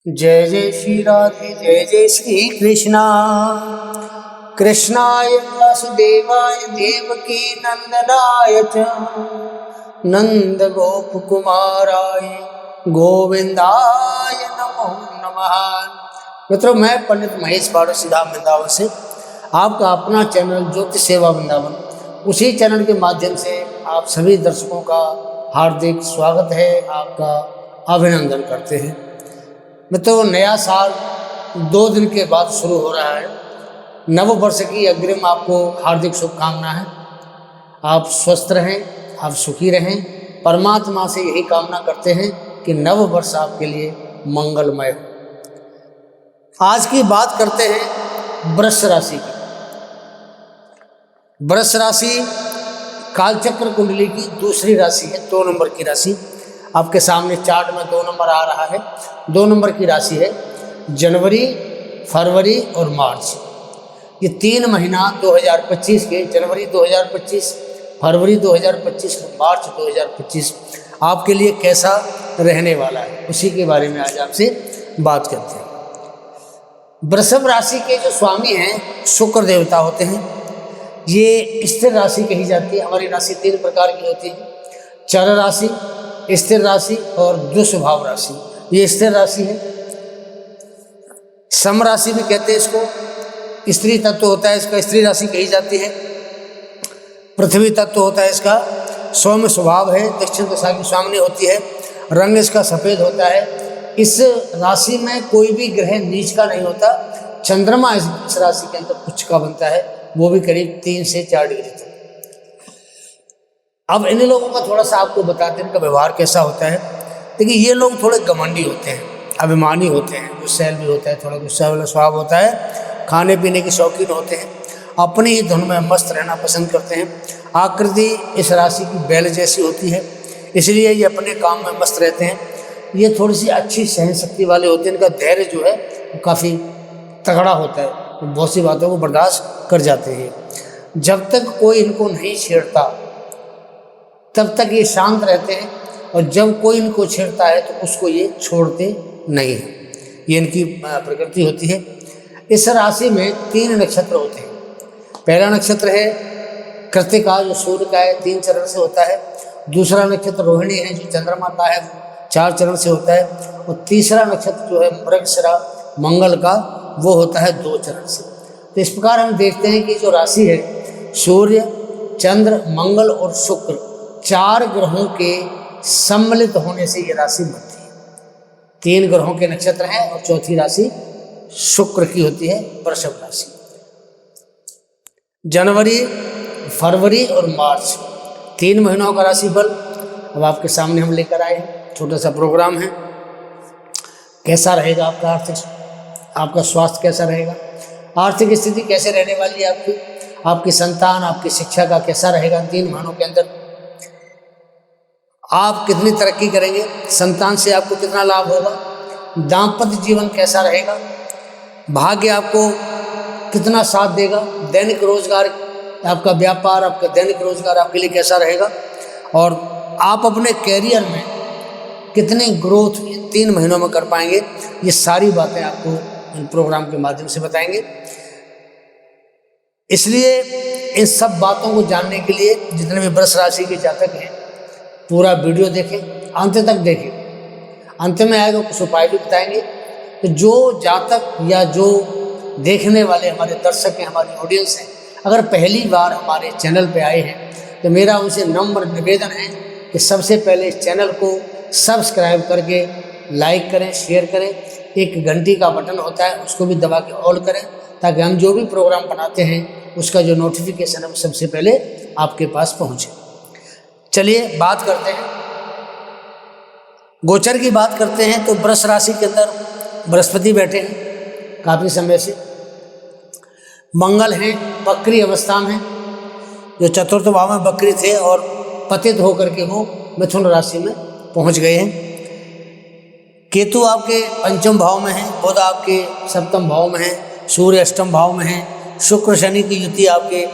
जय जय श्री राधे जय जय श्री कृष्णा। कृष्णाय वासुदेवाय देवकी नंदनाय च नंद गोप कुमाराय गोविंदाय नमो नमः। मित्रों, मैं पंडित महेश बाड़ो सीधा वृंदावन से आपका अपना चैनल ज्योति सेवा वृंदावन, उसी चैनल के माध्यम से आप सभी दर्शकों का हार्दिक स्वागत है, आपका अभिनंदन करते हैं। मित्रों, नया साल 2 दिन के बाद शुरू हो रहा है। नव वर्ष की अग्रिम आपको हार्दिक शुभकामनाएं हैं। आप स्वस्थ रहें, आप सुखी रहें। परमात्मा से यही कामना करते हैं कि नव वर्ष आपके लिए मंगलमय हो। आज की बात करते हैं वृष राशि की। वृष राशि कालचक्र कुंडली की दूसरी राशि है, 2 नंबर की राशि। आपके सामने चार्ट में 2 नंबर आ रहा है। 2 नंबर की राशि है जनवरी, फरवरी और मार्च। ये 3 महीना 2025 के, जनवरी 2025, फरवरी 2025 और मार्च 2025 आपके लिए कैसा रहने वाला है, उसी के बारे में आज आपसे बात करते हैं। वृषभ राशि के जो स्वामी हैं शुक्र देवता होते हैं। ये स्थिर राशि कही जाती है। हमारी राशि 3 प्रकार की होती है, चर राशि, स्थिर राशि और दुस्वभाव राशि। ये स्थिर राशि है। सम राशि भी कहते हैं इसको। स्त्री तत्व होता है इसका, स्त्री राशि कही जाती है। पृथ्वी तत्व होता है इसका। सौम्य स्वभाव है, दक्षिण दिशा की स्वामिनी होती है। रंग इसका सफ़ेद होता है। इस राशि में कोई भी ग्रह नीच का नहीं होता। चंद्रमा इस राशि के अंदर उच्च का बनता है, वो भी करीब 3 से 4 डिग्री तक। अब इन लोगों का थोड़ा सा आपको बताते हैं इनका व्यवहार कैसा होता है। देखिए, ये लोग थोड़े घमंडी होते हैं, अभिमानी होते हैं, गुस्सैल भी होता है, थोड़ा गुस्सा वाला स्वभाव होता है। खाने पीने के शौकीन होते हैं, अपनी ही धुन में मस्त रहना पसंद करते हैं। आकृति इस राशि की बैल जैसी होती है, इसलिए ये अपने काम में मस्त रहते हैं। ये थोड़ी सी अच्छी सहन शक्ति वाले होते हैं। इनका धैर्य जो है वो काफ़ी तगड़ा होता है, वो बहुत सी बातों को बर्दाश्त कर जाते हैं। जब तक कोई इनको नहीं छेड़ता तब तक ये शांत रहते हैं, और जब कोई इनको छेड़ता है तो उसको ये छोड़ते नहीं हैं। ये इनकी प्रकृति होती है। इस राशि में 3 नक्षत्र होते हैं। पहला नक्षत्र है कृत्तिका, जो सूर्य का है, 3 चरण से होता है। दूसरा नक्षत्र रोहिणी है, जो चंद्रमा का है, 4 चरण से होता है। और तीसरा नक्षत्र जो है मृगशिरा, मंगल का, वो होता है 2 चरण से। तो इस प्रकार हम देखते हैं कि जो राशि है, सूर्य, चंद्र, मंगल और शुक्र, 4 ग्रहों के सम्मिलित होने से ये राशि बनती है। 3 ग्रहों के नक्षत्र हैं और चौथी राशि शुक्र की होती है, वृषभ राशि। जनवरी, फरवरी और मार्च 3 महीनों का राशिफल अब आपके सामने हम लेकर आए हैं। छोटा सा प्रोग्राम है। कैसा रहेगा आपका आर्थिक, आपका स्वास्थ्य कैसा रहेगा, आर्थिक स्थिति कैसे रहने वाली है आपकी, आपकी संतान, आपकी शिक्षा का कैसा रहेगा 3 महीनों के अंदर, आप कितनी तरक्की करेंगे, संतान से आपको कितना लाभ होगा, दाम्पत्य जीवन कैसा रहेगा, भाग्य आपको कितना साथ देगा, दैनिक रोजगार, आपका व्यापार, आपका दैनिक रोजगार आपके लिए कैसा रहेगा, और आप अपने कैरियर में कितनी ग्रोथ 3 महीनों में कर पाएंगे। ये सारी बातें आपको इन प्रोग्राम के माध्यम से बताएंगे। इसलिए इन सब बातों को जानने के लिए जितने भी वृष राशि के जातक हैं, पूरा वीडियो देखें, अंत तक देखें। अंत में आएगा कुछ उपाय भी बताएंगे। तो जो जातक या जो देखने वाले हमारे दर्शक हैं, हमारी ऑडियंस हैं, अगर पहली बार हमारे चैनल पे आए हैं तो मेरा उनसे नम्र निवेदन है कि सबसे पहले इस चैनल को सब्सक्राइब करके लाइक करें, शेयर करें। एक घंटी का बटन होता है, उसको भी दबा के ऑल करें, ताकि हम जो भी प्रोग्राम बनाते हैं उसका जो नोटिफिकेशन है वो सबसे पहले आपके पास पहुँचे। चलिए बात करते हैं, गोचर की बात करते हैं। तो वृष राशि के अंदर बृहस्पति बैठे हैं काफ़ी समय से। मंगल हैं वक्री अवस्था में, जो चतुर्थ भाव में वक्री थे और पतित होकर के वो मिथुन राशि में पहुंच गए हैं। केतु आपके 5वें भाव में है, बुध आपके 7वें भाव में है, सूर्य 8वें भाव में है, शुक्र शनि की युति आपके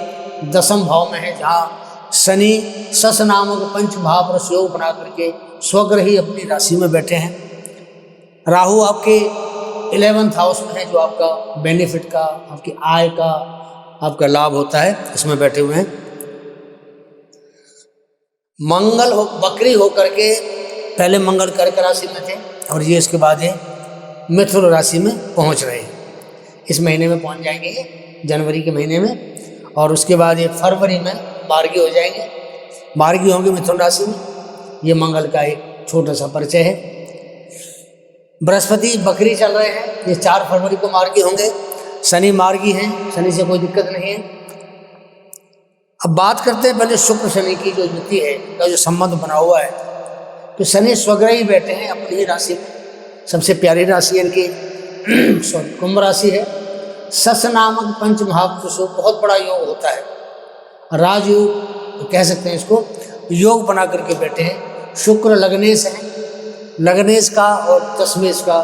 10वें भाव में है, जहाँ शनि सस नामक 5 महापुरुष योग बना करके स्वग्रही अपनी राशि में बैठे हैं। राहु आपके 11th हाउस में है, जो आपका बेनिफिट का, आपकी आय का, आपका लाभ होता है, इसमें बैठे हुए हैं। मंगल हो बकरी होकर के, पहले मंगल कर्क राशि में थे और ये इसके बाद ये मिथुन राशि में पहुंच रहे हैं। इस महीने में पहुंच जाएंगे ये जनवरी के महीने में, और उसके बाद ये फरवरी में मार्गी हो जाएंगे, मार्गी होंगे मिथुन राशि में। ये मंगल का एक छोटा सा परिचय है। बृहस्पति बकरी चल रहे हैं, ये 4 फरवरी को मार्गी होंगे। शनि मार्गी हैं, शनि से कोई दिक्कत नहीं है। अब बात करते हैं पहले शुक्र शनि की जो युति है, का जो संबंध बना हुआ है। तो शनि स्वग्रही बैठे हैं अपनी ही राशि में, सबसे प्यारी राशि है इनकी कुंभ राशि है। सस नामक पंच महापुरुषों बहुत बड़ा योग होता है, राजयोग कह सकते हैं इसको, योग बना करके बैठे हैं। शुक्र लग्नेश है, लग्नेश का और दशमेश का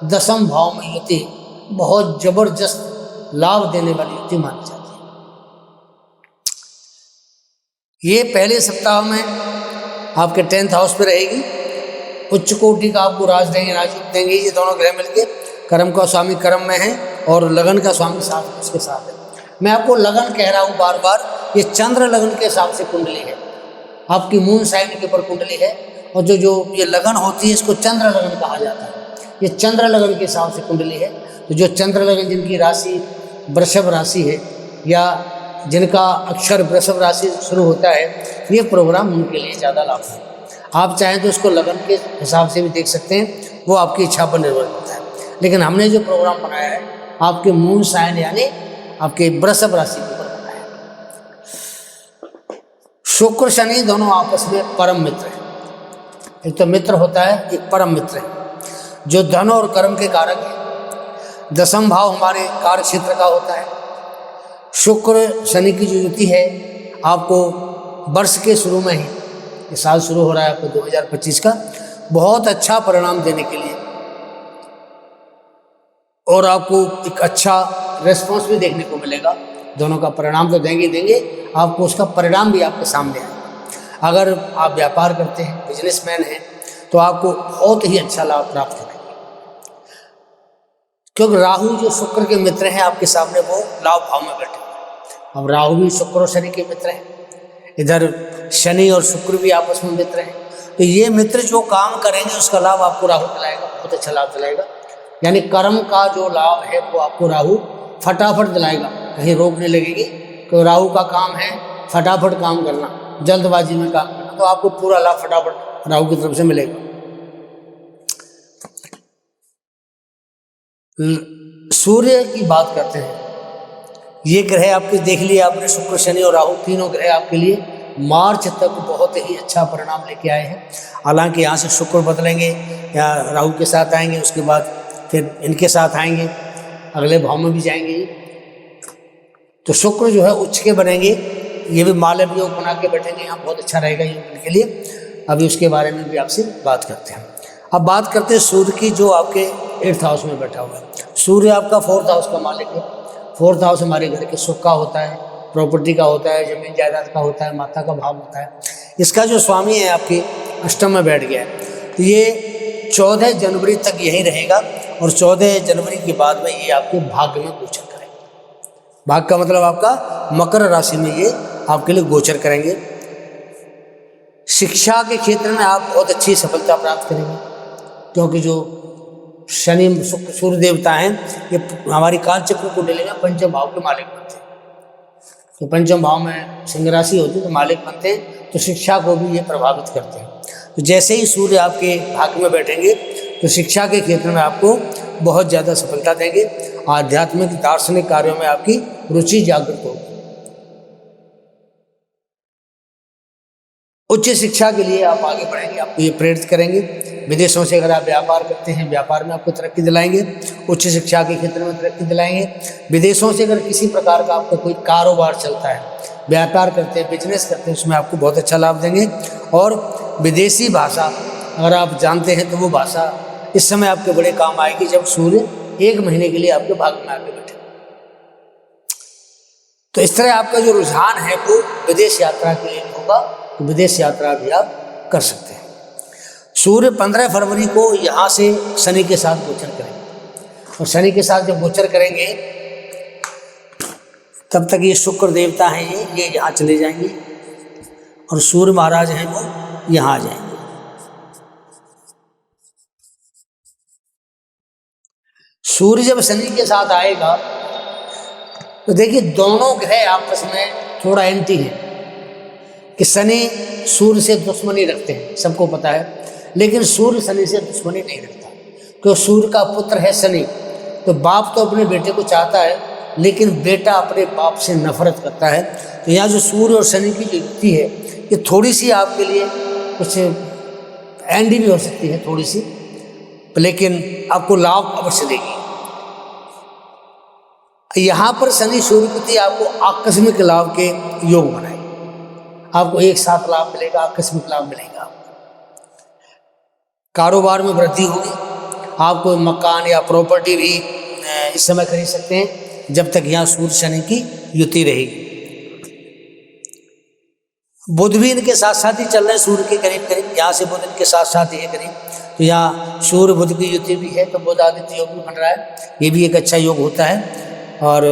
दशम भाव में युति बहुत जबरदस्त लाभ देने वाली युति मानी जाती है। ये पहले सप्ताह में आपके 10th हाउस पे रहेगी। उच्च कोटि का आपको राज देंगे, राजयोग देंगे। ये दोनों ग्रह मिलके, कर्म का स्वामी कर्म में है और लगन का स्वामी साथ उसके साथ है। मैं आपको लगन कह रहा हूँ बार बार, ये चंद्र लगन के हिसाब से कुंडली है, आपकी मून साइन के ऊपर कुंडली है। और जो ये लगन होती है इसको चंद्र लगन कहा जाता है। ये चंद्र लगन के हिसाब से कुंडली है। तो जो चंद्र लगन जिनकी राशि वृषभ राशि है, या जिनका अक्षर वृषभ राशि शुरू होता है, ये प्रोग्राम उनके लिए ज़्यादा लाभ है। आप चाहें तो उसको लगन के हिसाब से भी देख सकते हैं, वो आपकी इच्छा पर निर्भर होता है। लेकिन हमने जो प्रोग्राम बनाया है आपके मून साइन यानी आपके वृषभ राशि के ऊपर बनाया है। शुक्र शनि दोनों आपस में परम मित्र हैं। एक तो मित्र होता है, एक परम मित्र है, जो धन और कर्म के कारक है। दशम भाव हमारे कार्य क्षेत्र का होता है। शुक्र शनि की जो युति है आपको वर्ष के शुरू में ही, ये साल शुरू हो रहा है आपको 2025 का, बहुत अच्छा परिणाम देने के लिए, और आपको एक अच्छा रेस्पॉन्स भी देखने को मिलेगा। दोनों का परिणाम तो देंगे देंगे, आपको उसका परिणाम भी आपके सामने आएगा। अगर आप व्यापार करते हैं, बिजनेसमैन हैं, तो आपको बहुत ही अच्छा लाभ प्राप्त करेंगे, क्योंकि राहु जो शुक्र के मित्र हैं आपके सामने, वो लाभ भाव में बैठे हैं। अब राहु भी शुक्र और शनि के मित्र हैं, इधर शनि और शुक्र भी आपस में मित्र हैं। तो ये मित्र जो काम करेंगे उसका लाभ आपको राहु दिलाएगा, बहुत अच्छा लाभ दिलाएगा। यानी कर्म का जो लाभ है वो आपको राहु फटाफट दिलाएगा, कहीं रोक नहीं लगेगी। तो राहु का काम है फटाफट काम करना, जल्दबाजी में काम करना, तो आपको पूरा लाभ फटाफट राहु की तरफ से मिलेगा। सूर्य की बात करते हैं, ये ग्रह आपके देख लिए आपने, शुक्र शनि और राहु तीनों ग्रह आपके लिए मार्च तक बहुत ही अच्छा परिणाम लेके आए हैं। हालांकि यहाँ से शुक्र बदलेंगे या राहु के साथ आएंगे, उसके बाद फिर इनके साथ आएंगे, अगले भाव में भी जाएंगे। तो शुक्र जो है उच्च के बनेंगे, ये भी मालव योग बना के बैठेंगे, यहाँ बहुत अच्छा रहेगा ये उनके लिए। अभी उसके बारे में भी आपसे बात करते हैं। अब बात करते हैं सूर्य की, जो आपके 8th हाउस में बैठा हुआ है। सूर्य आपका 4th हाउस का मालिक है। 4th हाउस हमारे घर के सुख का होता है, प्रॉपर्टी का होता है, जमीन जायदाद का होता है, माता का भाव होता है। इसका जो स्वामी है आपके अष्टम में बैठ गया है, तो ये 14 जनवरी तक यही रहेगा, और 14 जनवरी के बाद में ये आपके भाग्य में गोचर करेंगे। भाग्य का मतलब आपका मकर राशि में ये आपके लिए गोचर करेंगे। शिक्षा के क्षेत्र में आप बहुत अच्छी सफलता प्राप्त करेंगे, क्योंकि जो शनि शुक्र सूर्य देवता हैं, ये हमारी कालचक्र कुंडली में पंचम भाव के मालिक बनते हैं। तो पंचम भाव में सिंह राशि होती है तो मालिक बनते हैं, तो शिक्षा को भी ये प्रभावित करते हैं। तो जैसे ही सूर्य आपके भाग्य में बैठेंगे तो शिक्षा के क्षेत्र में आपको बहुत ज़्यादा सफलता देंगे। आध्यात्मिक दार्शनिक कार्यों में आपकी रुचि जागृत होगी। उच्च शिक्षा के लिए आप आगे बढ़ेंगे, आपको ये प्रेरित करेंगे। विदेशों से अगर आप व्यापार करते हैं, व्यापार में आपको तरक्की दिलाएंगे। उच्च शिक्षा के क्षेत्र में तरक्की दिलाएंगे। विदेशों से अगर किसी प्रकार का आपका कोई कारोबार चलता है, व्यापार करते हैं, बिजनेस करते हैं, उसमें आपको बहुत अच्छा लाभ देंगे। और विदेशी भाषा अगर आप जानते हैं तो वो भाषा इस समय आपके बड़े काम आएगी, जब सूर्य 1 महीने के लिए आपके भाग्य में आके बैठे। तो इस तरह आपका जो रुझान है वो विदेश यात्रा के लिए होगा, तो विदेश यात्रा भी आप कर सकते हैं। सूर्य 15 फरवरी को यहाँ से शनि के साथ गोचर करेंगे, और शनि के साथ जब गोचर करेंगे तब तक ये शुक्र देवता हैं, ये यहाँ चले जाएंगे, और सूर्य महाराज हैं वो यहाँ आ जाएंगे। सूर्य जब शनि के साथ आएगा तो देखिए दोनों ग्रह आपस में थोड़ा एंटी है, कि शनि सूर्य से दुश्मनी रखते हैं, सबको पता है, लेकिन सूर्य शनि से दुश्मनी नहीं रखता, क्योंकि सूर्य का पुत्र है शनि। तो बाप तो अपने बेटे को चाहता है, लेकिन बेटा अपने बाप से नफरत करता है। तो यहाँ जो सूर्य और शनि की जो युति है, ये थोड़ी सी आपके लिए कुछ एंडी भी हो सकती है थोड़ी सी, लेकिन आपको लाभ अवश्य देगी। यहाँ पर शनि सूर्य युति आपको आकस्मिक लाभ के योग बनाए, आपको एक साथ लाभ मिलेगा, आकस्मिक लाभ मिलेगा। कारोबार में वृद्धि होगी, आपको मकान या प्रॉपर्टी भी इस समय खरीद सकते हैं जब तक यहाँ सूर्य शनि की युति रहेगी। बुध भी इनके साथ साथ ही चल रहे हैं, सूर्य के करीब करीब, यहाँ से बुध इनके साथ साथ ही है करीब। तो यहाँ सूर्य बुध की युति भी है, तो बुध आदित्य योग भी बन रहा है, ये भी एक अच्छा योग होता है। और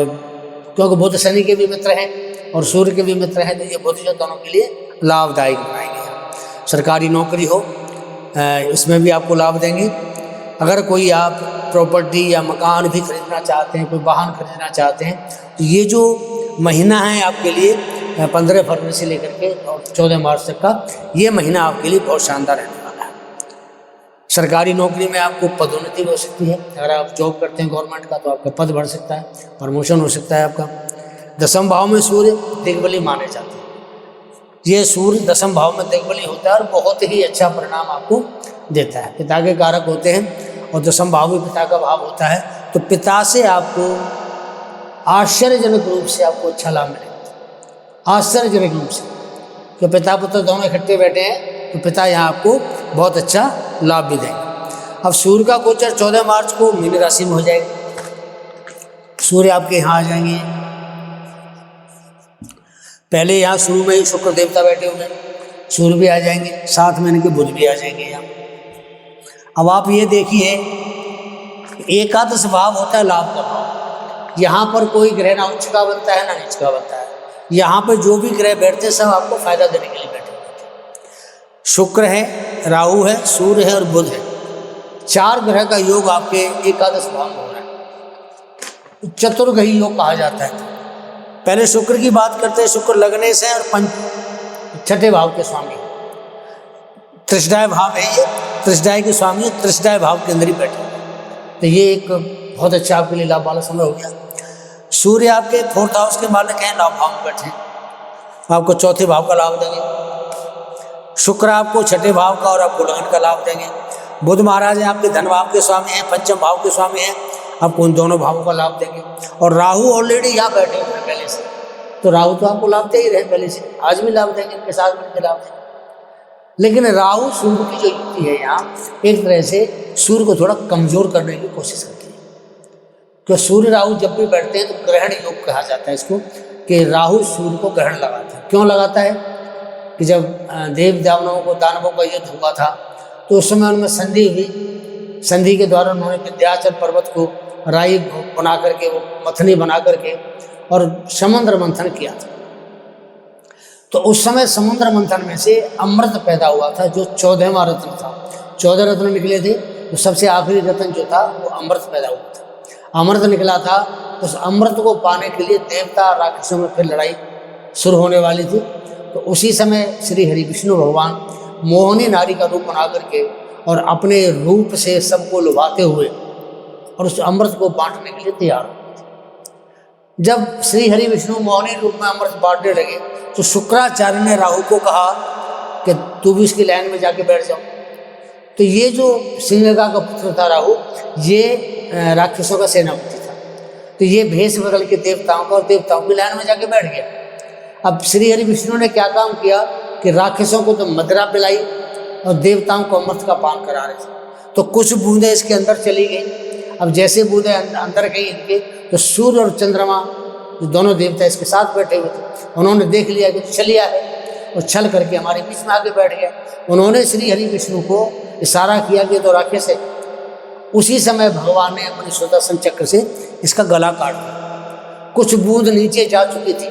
क्योंकि बुध शनि के भी मित्र हैं और सूर्य के भी मित्र हैं, तो ये बुध जो दोनों के लिए लाभदायक बनाएंगे। सरकारी नौकरी हो इसमें भी आपको लाभ देंगे। अगर कोई आप प्रॉपर्टी या मकान भी खरीदना चाहते हैं, कोई वाहन खरीदना चाहते हैं, तो ये जो महीना है आपके लिए 15 फरवरी से लेकर के और 14 मार्च तक का, ये महीना आपके लिए बहुत शानदार रहने वाला है। सरकारी नौकरी में आपको पदोन्नति हो सकती है, अगर आप जॉब करते हैं गवर्नमेंट का तो आपका पद बढ़ सकता है, प्रमोशन हो सकता है आपका। दसम भाव में सूर्य दिग्बली माने जाते हैं, ये सूर्य दसम भाव में दिग्बली होता है और बहुत ही अच्छा परिणाम आपको देता है। पिता के कारक होते हैं और दसम भाव में पिता का भाव होता है, तो पिता से आपको आश्चर्यजनक रूप से आपको अच्छा लाभ मिलेगा, आश्चर्यजनक रूप से। कि पिता पुत्र दोनों इकट्ठे बैठे हैं तो पिता यहाँ आपको बहुत अच्छा लाभ भी देंगे। अब सूर्य का गोचर 14 मार्च को मीन राशि में हो जाएगा, सूर्य आपके यहाँ आ जाएंगे। पहले यहाँ शुरू में ही शुक्र देवता बैठे हुए हैं, सूर्य भी आ जाएंगे, साथ में इनके बुध भी आ जाएंगे यहाँ। अब आप ये देखिए, एकादश भाव होता है लाभ का भाव, यहाँ पर कोई ग्रह ना उच्च का बनता है ना नीच का बनता है, यहाँ पर जो भी ग्रह बैठते हैं सब आपको फायदा देने के लिए बैठे होते हैं। शुक्र है, राहु है, सूर्य है और बुध है, 4 ग्रह का योग आपके एकादश भाव में हो रहा है, चतुर्ग्रही योग कहा जाता है। पहले शुक्र की बात करते हैं, शुक्र लगने से और छठे भाव के स्वामी, त्रिशदाय भाव है ये, त्रिशदाय के स्वामी त्रिशदाय भाव के अंदर ही बैठे, तो ये एक बहुत अच्छा आपके लिए लाभ वाला समय हो गया। सूर्य आपके 4th हाउस के मालिक हैं, लाभ भाव में बैठे, आपको 4थे भाव का लाभ देंगे। शुक्र आपको 6ठे भाव का और आपको लगन का लाभ देंगे। बुध महाराज हैं आपके धन भाव के स्वामी हैं, पंचम भाव के स्वामी हैं, आपको उन दोनों भावों का लाभ देंगे। और राहु ऑलरेडी यहाँ बैठे हुए हैं पहले से, तो राहु तो आपको लाभ दे ही रहे पहले से, आज भी लाभ देंगे, इनके साथ मिलकर लाभ देंगे। लेकिन राहु सूर्य की जो युति है यहाँ, एक तरह से सूर्य को थोड़ा कमजोर करने की कोशिश करती है, क्योंकि सूर्य राहु जब भी बैठते हैं तो ग्रहण योग कहा जाता है इसको, कि राहु सूर्य को ग्रहण लगाता है। क्यों लगाता है कि जब देव दानवों को दानवों का युद्ध हुआ था तो उस समय उनमें संधि हुई, संधि के द्वारा उन्होंने विंध्याचल पर्वत को राई बना करके, वो मथनी बना करके और समुद्र मंथन किया था। तो उस समय समुद्र मंथन में से अमृत पैदा हुआ था, जो 14वां रत्न था। 14 रत्न निकले थे, तो सबसे आखिरी रत्न जो था वो अमृत पैदा हुआ था, अमृत निकला था। उस अमृत को पाने के लिए देवता राक्षसों में फिर लड़ाई शुरू होने वाली थी। तो उसी समय श्री हरि विष्णु भगवान मोहिनी नारी का रूप बना करके और अपने रूप से सबको लुभाते हुए और उस अमृत को बांटने के लिए तैयार हुए। जब श्री हरि विष्णु मोहिनी रूप में अमृत बांटने लगे तो शुक्राचार्य ने राहु को कहा कि तू भी इसकी लाइन में जाके बैठ जाओ। तो ये जो सिंहगा का पुत्र था राहु, ये राक्षसों का सेनापति था, तो ये भेष बदल के देवताओं का और देवताओं की लाइन में जाके बैठ गया। अब श्री हरि विष्णु ने क्या काम किया कि राक्षसों को तो मदिरा पिलाई और देवताओं को अमृत का पान करा रहे थे। तो कुछ बूंदें इसके अंदर चली गई। अब जैसे बूंदें अंदर गई इनके, तो सूर्य और चंद्रमा जो दोनों देवता इसके साथ बैठे हुए थे, उन्होंने देख लिया कि छलिया है छल करके हमारे बीच में आके बैठ गया। उन्होंने श्री हरि विष्णु को इशारा किया कि तो राक्षस है। उसी समय भगवान ने अपने सुदर्शन चक्र से इसका गला काट दिया। कुछ बूंद नीचे जा चुकी थी,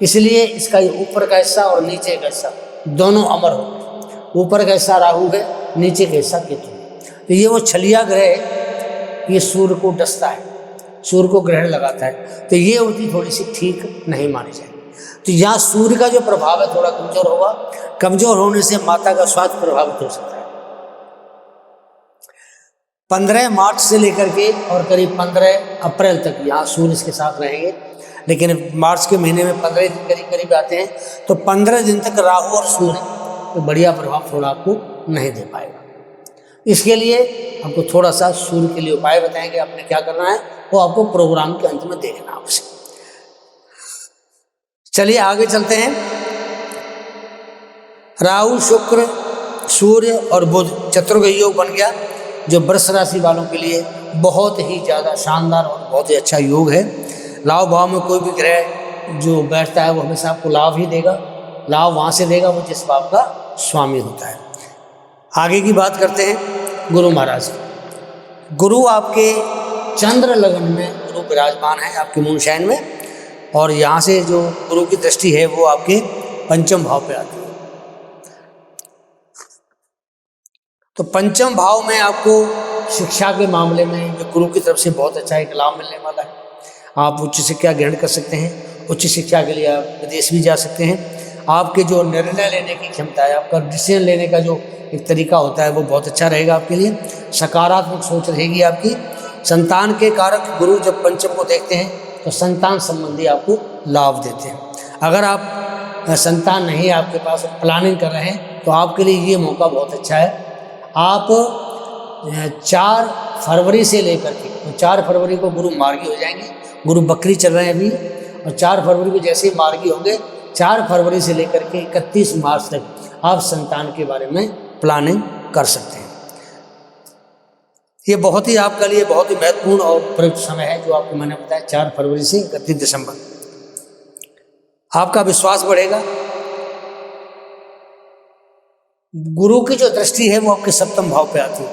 इसलिए इसका ऊपर का हिस्सा और नीचे का हिस्सा दोनों अमर हो गए। ऊपर का हिस्सा राहु है, नीचे का हिस्सा केतु। तो ये वो छलिया ग्रह ये सूर्य को डसता है, सूर्य को ग्रहण लगाता है, तो ये अवधि थोड़ी सी ठीक नहीं मानी जाएगी। तो यहाँ सूर्य का जो प्रभाव है थोड़ा कमजोर होगा। कमजोर होने से माता का स्वास्थ्य प्रभावित हो सकता है। 15 मार्च से लेकर के और करीब 15 अप्रैल तक यहाँ सूर्य इसके साथ रहेंगे, लेकिन मार्च के महीने में 15 दिन करीब करीब आते हैं। तो 15 दिन तक राहु और सूर्य तो बढ़िया प्रभाव थोड़ा आपको नहीं दे पाएगा। इसके लिए आपको थोड़ा सा सूर्य के लिए उपाय बताएंगे, आपने क्या करना है वो आपको प्रोग्राम के अंत में देखना उसे। चलिए आगे चलते हैं। राहु, शुक्र, सूर्य और बुध चतुर्ग्रह योग बन गया, जो वृष राशि वालों के लिए बहुत ही ज़्यादा शानदार और बहुत ही अच्छा योग है। लाभ भाव में कोई भी ग्रह जो बैठता है वो हमेशा आपको लाभ ही देगा। लाभ वहाँ से देगा वो जिस भाव का स्वामी होता है। आगे की बात करते हैं गुरु महाराज। गुरु आपके चंद्र लगन में गुरु विराजमान है आपके मूनशाइन में, और यहाँ से जो गुरु की दृष्टि है वो आपके पंचम भाव पे आती है। तो पंचम भाव में आपको शिक्षा के मामले में जो गुरु की तरफ से बहुत अच्छा एक लाभ मिलने वाला है। आप उच्च शिक्षा ग्रहण कर सकते हैं, उच्च शिक्षा के लिए आप विदेश भी जा सकते हैं। आपके जो निर्णय लेने की क्षमता है, आपका डिसीजन लेने का जो एक तरीका होता है वो बहुत अच्छा रहेगा आपके लिए। सकारात्मक सोच रहेगी आपकी। संतान के कारक गुरु जब पंचम को देखते हैं तो संतान संबंधी आपको लाभ देते हैं। अगर आप संतान नहीं है आपके पास, प्लानिंग कर रहे हैं, तो आपके लिए ये मौका बहुत अच्छा है। आप 4 फरवरी से लेकर के, तो 4 फरवरी को गुरु मार्गी हो जाएंगे। गुरु बकरी चल रहे हैं अभी, और 4 फरवरी को जैसे ही मार्गी होंगे, 4 फरवरी से लेकर के 31 मार्च तक आप संतान के बारे में प्लानिंग कर सकते हैं। ये बहुत ही आपके लिए बहुत ही महत्वपूर्ण और प्रयुक्त समय है जो आपको मैंने बताया। 4 फरवरी से 31 दिसंबर आपका विश्वास बढ़ेगा। गुरु की जो दृष्टि है वो आपके सप्तम भाव पे आती है।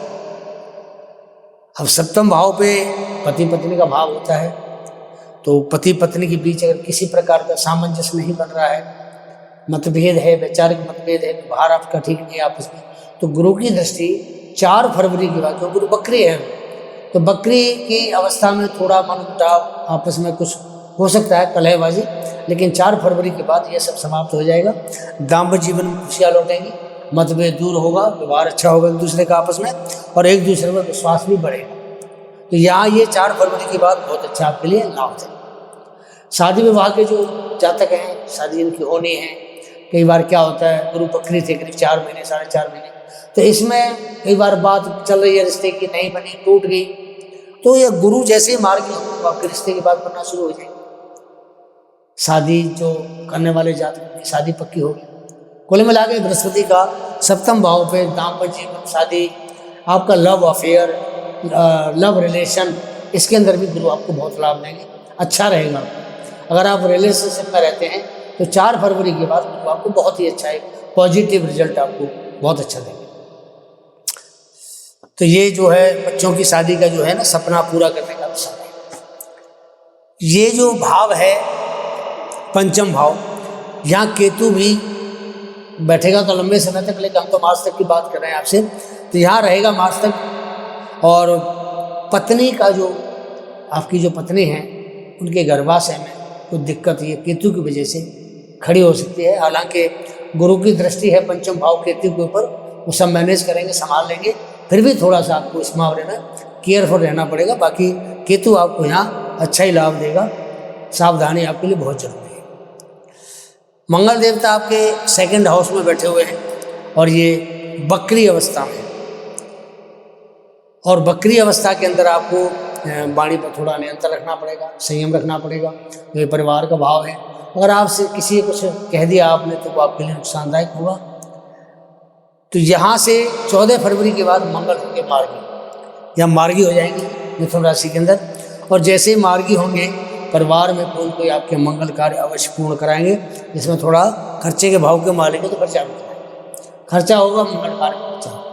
अब सप्तम भाव पे पति पत्नी का भाव होता है, तो पति पत्नी के बीच अगर किसी प्रकार का सामंजस्य नहीं बन रहा है, मतभेद है, वैचारिक मतभेद है, व्यवहार आपका ठीक नहीं है आपस में, तो गुरु की दृष्टि 4 फरवरी के बाद, तो गुरु बकरी है, तो बकरी की अवस्था में थोड़ा मनमुटाव आपस में कुछ हो सकता है, कलहबाजी, लेकिन 4 फरवरी के बाद ये सब समाप्त हो जाएगा। दाम्पत्य जीवन में खुशियाँ लौटेंगी, मतभेद दूर होगा, व्यवहार अच्छा होगा एक दूसरे का आपस में, और एक दूसरे में विश्वास भी बढ़ेगा। तो यहाँ ये 4 फरवरी के बाद बहुत अच्छा आपके लिए लाभ है। शादी विवाह के जो जातक हैं, शादी इनकी होनी है, कई बार क्या होता है गुरु बकरी थे करीब 4 महीने 4.5 महीने, तो इसमें कई बार बात चल रही है रिश्ते की, नहीं बनी, टूट गई, तो ये गुरु जैसे ही मार के तो आपके रिश्ते की बात बनना शुरू हो जाएगी। शादी जो करने वाले जातक की शादी पक्की होगी। कुल मिला के बृहस्पति का सप्तम भाव पे दाम्पत्य जीवन, शादी, आपका लव अफेयर, लव रिलेशन, इसके अंदर भी गुरु आपको बहुत लाभ देंगे, अच्छा रहेगा। अगर आप रिलेशनशिप में रहते हैं तो 4 फरवरी के बाद गुरु आपको बहुत ही अच्छा है, पॉजिटिव रिजल्ट आपको बहुत अच्छा देंगे। तो ये जो है बच्चों की शादी का जो है ना सपना पूरा करने का समय। ये जो भाव है पंचम भाव, यहाँ केतु भी बैठेगा तो लंबे समय तक, लेकिन हम तो मार्च तक की बात कर रहे हैं आपसे, तो यहाँ रहेगा मार्च तक। और पत्नी का जो आपकी जो पत्नी है उनके गर्भाशय में कुछ दिक्कत ये केतु की वजह से खड़ी हो सकती है। हालांकि गुरु की दृष्टि है पंचम भाव केतु के ऊपर, वो सब मैनेज करेंगे, संभाल लेंगे, फिर भी थोड़ा सा आपको इस मामले में केयरफुल रहना पड़ेगा। बाकी केतु आपको यहाँ अच्छा ही लाभ देगा, सावधानी आपके लिए बहुत जरूरी है। मंगल देवता आपके 2nd हाउस में बैठे हुए हैं और ये बकरी अवस्था में, और बकरी अवस्था के अंदर आपको वाणी पर थोड़ा नियंत्रण रखना पड़ेगा, संयम रखना पड़ेगा। ये परिवार का भाव है, अगर आपसे किसी कुछ कह दिया आपने तो वो आपके लिए नुकसानदायक होगा। तो यहाँ से 14 फरवरी के बाद मंगल होंगे मार्गी, या मार्गी हो जाएंगे मिथुन राशि के अंदर, और जैसे ही मार्गी होंगे परिवार में कोई कोई आपके मंगल कार्य अवश्य पूर्ण कराएंगे, जिसमें थोड़ा खर्चे के भाव के मालिक है तो खर्चा भी कराएंगे। खर्चा होगा मंगल कार्य,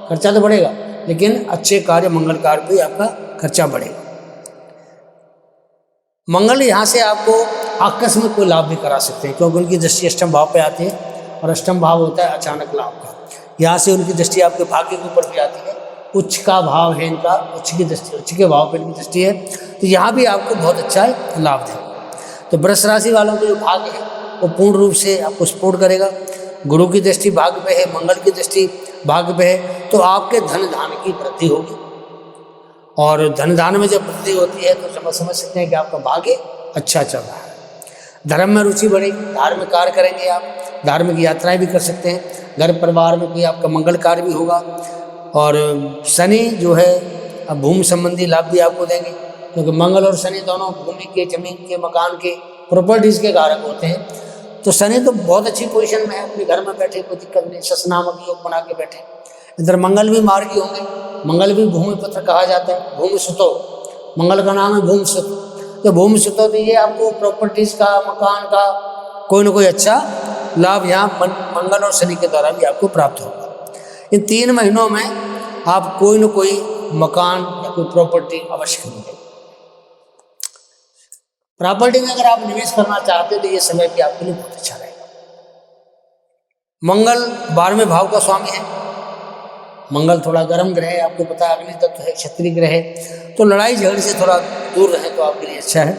खर्चा तो बढ़ेगा, लेकिन अच्छे कार्य मंगल कार्य पे आपका खर्चा बढ़ेगा। मंगल यहाँ से आपको आकस्मिक कोई लाभ भी करा सकते हैं, क्योंकि उनकी दृष्टि अष्टम भाव पे आती है और अष्टम भाव होता है अचानक लाभ का। यहाँ से उनकी दृष्टि आपके भाग्य के ऊपर भी आती है। उच्च का भाव है इनका, उच्च की दृष्टि, उच्च के भाव पर इनकी दृष्टि है, तो यहाँ भी आपको बहुत अच्छा लाभ देगा। तो वृष राशि वालों के जो भाग्य है वो पूर्ण रूप से आपको सपोर्ट करेगा। गुरु की दृष्टि भाग्य पे है, मंगल की दृष्टि भाग्य पे है, तो आपके धन धान की वृद्धि होगी। और धन धान में जब वृद्धि होती है तो समझ सकते हैं कि आपका भाग्य अच्छा चल रहा है। धर्म में रुचि बढ़ेगी, धार्मिक कार्य करेंगे आप, धार्मिक यात्राएं भी कर सकते हैं, घर परिवार में कोई आपका मंगल कार्य भी होगा। और शनि जो है अब भूमि संबंधी लाभ भी आपको देंगे, क्योंकि मंगल और शनि दोनों भूमि के, जमीन के, मकान के, प्रॉपर्टीज़ के कारक होते हैं। तो शनि तो बहुत अच्छी पोजीशन में है, अपने घर में बैठे, कोई दिक्कत नहीं, शश नामक योग बना के बैठे। इधर मंगल भी मार्गी होंगे, मंगल भी भूमि पुत्र कहा जाता है, भूमि सुतो, मंगल का नाम है भूमि सुतो। तो भूमि सुतो तो ये आपको प्रॉपर्टीज़ का, मकान का कोई ना कोई अच्छा लाभ यहाँ मंगल और शनि के द्वारा भी आपको प्राप्त होगा। इन 3 महीनों में आप कोई ना कोई मकान या कोई प्रॉपर्टी अवश्य खरीदेंगे। प्रॉपर्टी में अगर आप निवेश करना चाहते हैं तो ये समय भी आपके लिए बहुत अच्छा रहेगा। मंगल 12वें भाव का स्वामी है। मंगल थोड़ा गर्म ग्रह है, आपको पता है, अग्नि तत्व है, क्षत्रिय ग्रह है, तो लड़ाई झगड़े से थोड़ा दूर रहे तो आपके लिए अच्छा है।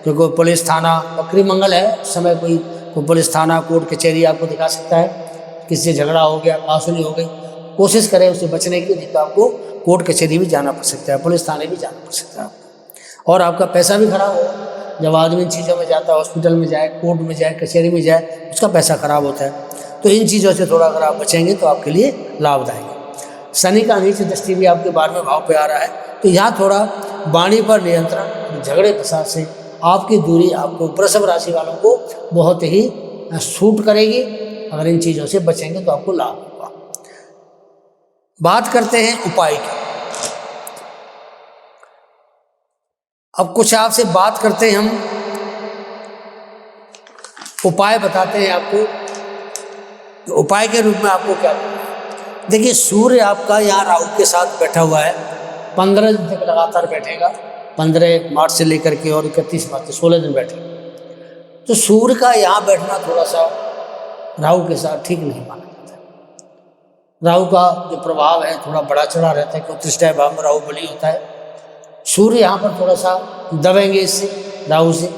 क्योंकि पुलिस थाना, बकरी मंगल है, उस समय कोई पुलिस थाना, कोर्ट कचहरी आपको दिखा सकता है। किसी से झगड़ा हो गया, आसुनी हो गई, कोशिश करें उससे बचने की, नहीं तो आपको कोर्ट कचहरी भी जाना पड़ सकता है, पुलिस थाने भी जाना पड़ सकता है। और आपका पैसा भी खराब होगा। जब आदमी इन चीज़ों में जाता है, हॉस्पिटल में जाए, कोर्ट में जाए, कचहरी में जाए, उसका पैसा खराब होता है। तो इन चीज़ों से थोड़ा अगर आप बचेंगे तो आपके लिए लाभदायक है। शनि का नीच दृष्टि भी आपके 12वें भाव पे आ रहा है, तो यहाँ थोड़ा वाणी पर नियंत्रण, झगड़े फसाद से आपकी दूरी आपको वृषभ राशि वालों को बहुत ही सूट करेगी। अगर इन चीज़ों से बचेंगे तो आपको लाभ होगा। बात करते हैं उपाय की। अब कुछ आपसे बात करते हैं हम, उपाय बताते हैं आपको। उपाय के रूप में आपको क्या करना है। देखिए, सूर्य आपका यहाँ राहु के साथ बैठा हुआ है, 15 दिन तक लगातार बैठेगा, 15 मार्च से लेकर के और 31 मार्च से 16 दिन बैठेगा। तो सूर्य का यहाँ बैठना थोड़ा सा राहु के साथ ठीक नहीं माना जाता है। राहु का जो प्रभाव है थोड़ा बड़ा चढ़ा रहता है, क्योंकि तृष्टा भाव में राहु बली होता है। सूर्य यहाँ पर थोड़ा सा दबेंगे इससे, राहु से,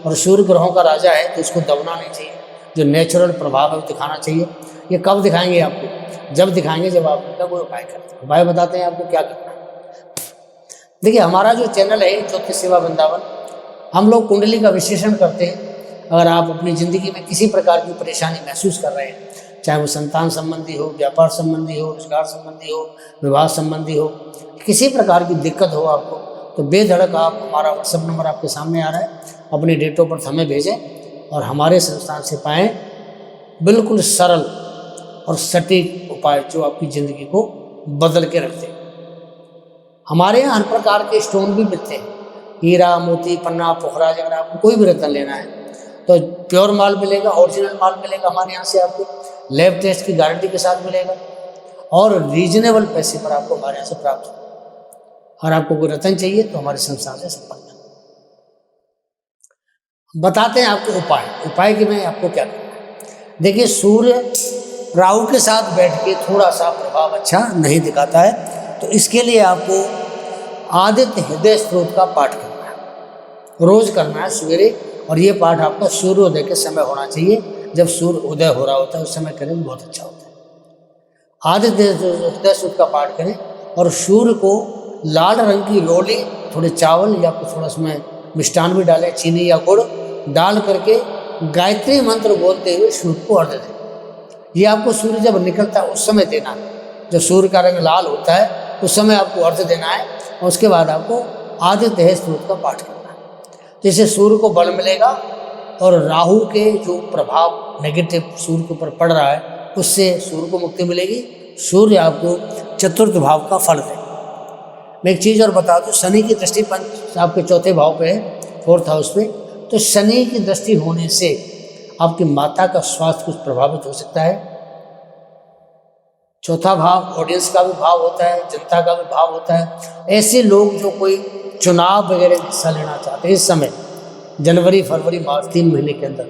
और सूर्य ग्रहों का राजा है तो उसको दबना नहीं चाहिए। जो नेचुरल प्रभाव है वो दिखाना चाहिए। ये कब दिखाएंगे आपको? जब दिखाएंगे जब आप उनका कोई उपाय करें। उपाय बताते हैं आपको क्या करना है। देखिए, हमारा जो चैनल है ज्योतिष सेवा वृंदावन, हम लोग कुंडली का विश्लेषण करते हैं। अगर आप अपनी ज़िंदगी में किसी प्रकार की परेशानी महसूस कर रहे हैं, चाहे वो संतान संबंधी हो, व्यापार संबंधी हो, रोजगार संबंधी हो, विवाह संबंधी हो, किसी प्रकार की दिक्कत हो आपको, तो बेधड़क आप, हमारा व्हाट्सएप नंबर आपके सामने आ रहा है, अपनी डेट ऑफ बर्थ हमें भेजें और हमारे संस्थान से पाएँ बिल्कुल सरल और सटीक उपाय जो आपकी ज़िंदगी को बदल के रख दें। हमारे यहाँ हर प्रकार के स्टोन भी मिलते हैं, हीरा, मोती, पन्ना, पोखराज। अगर आपको कोई भी रत्न लेना है तो प्योर माल मिलेगा, ओरिजिनल माल मिलेगा हमारे यहाँ से, आपको लैब टेस्ट की गारंटी के साथ मिलेगा और रीजनेबल पैसे पर आपको हमारे यहाँ से प्राप्त होगा। अगर आपको कोई रत्न चाहिए तो हमारे संस्थान से संपर्क करें। बताते हैं आपको उपाय। उपाय के में आपको क्या करना है। देखिए, सूर्य राहु के साथ बैठ के थोड़ा सा प्रभाव अच्छा नहीं दिखाता है, तो इसके लिए आपको आदित्य हृदय स्त्रोत का पाठ करना है, रोज करना है सवेरे। और ये पाठ आपका सूर्योदय के समय होना चाहिए। जब सूर्य उदय हो रहा होता है उस समय करें, बहुत अच्छा होता है। आदित्य हृदय स्त्रोत का पाठ करें और सूर्य को लाल रंग की रोली, थोड़े चावल या कुछ थोड़ा उसमें मिष्ठान भी डालें, चीनी या गुड़ डाल करके गायत्री मंत्र बोलते हुए सूर्य को अर्घ्य दें। ये आपको सूर्य जब निकलता है उस समय देना है। जब सूर्य का रंग लाल होता है उस समय आपको अर्घ्य देना है और उसके बाद आपको आदित्य हृदय स्त्रोत का पाठ करना है। जिससे सूर्य को बल मिलेगा और राहु के जो प्रभाव नेगेटिव सूर्य के ऊपर पड़ रहा है उससे सूर्य को मुक्ति मिलेगी। सूर्य आपको चतुर्थ भाव का फल देगा। मैं एक चीज़ और बता दूं, शनि की दृष्टि पंच आपके चौथे भाव पे है, 4th हाउस पे, तो शनि की दृष्टि होने से आपकी माता का स्वास्थ्य कुछ प्रभावित हो सकता है। चौथा भाव ऑडियंस का भी भाव होता है, जनता का भी भाव होता है। ऐसे लोग जो कोई चुनाव वगैरह में हिस्सा लेना चाहते हैं इस समय जनवरी फरवरी मार्च 3 महीने के अंदर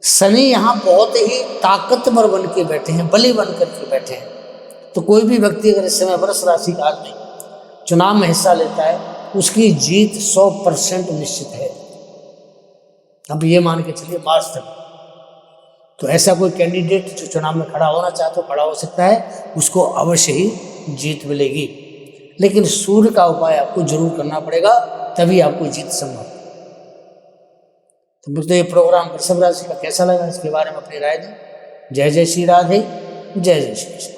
शनि यहाँ बहुत ही ताकतवर बन के बैठे हैं, बली बन करके बैठे हैं। तो कोई भी व्यक्ति अगर इस समय वृष राशि का आदमी चुनाव में हिस्सा लेता है उसकी जीत 100% निश्चित है। अब ये मान के चलिए मार्च तक तो ऐसा कोई कैंडिडेट जो चुनाव में खड़ा होना चाहे तो खड़ा हो सकता है, उसको अवश्य ही जीत मिलेगी। लेकिन सूर्य का उपाय आपको जरूर करना पड़ेगा, तभी आपको जीत संभव। तो ये प्रोग्राम वृषभ राशि का कैसा लगा इसके बारे में अपनी राय दें। जय जय श्री राधे, जय जय श्री कृष्ण।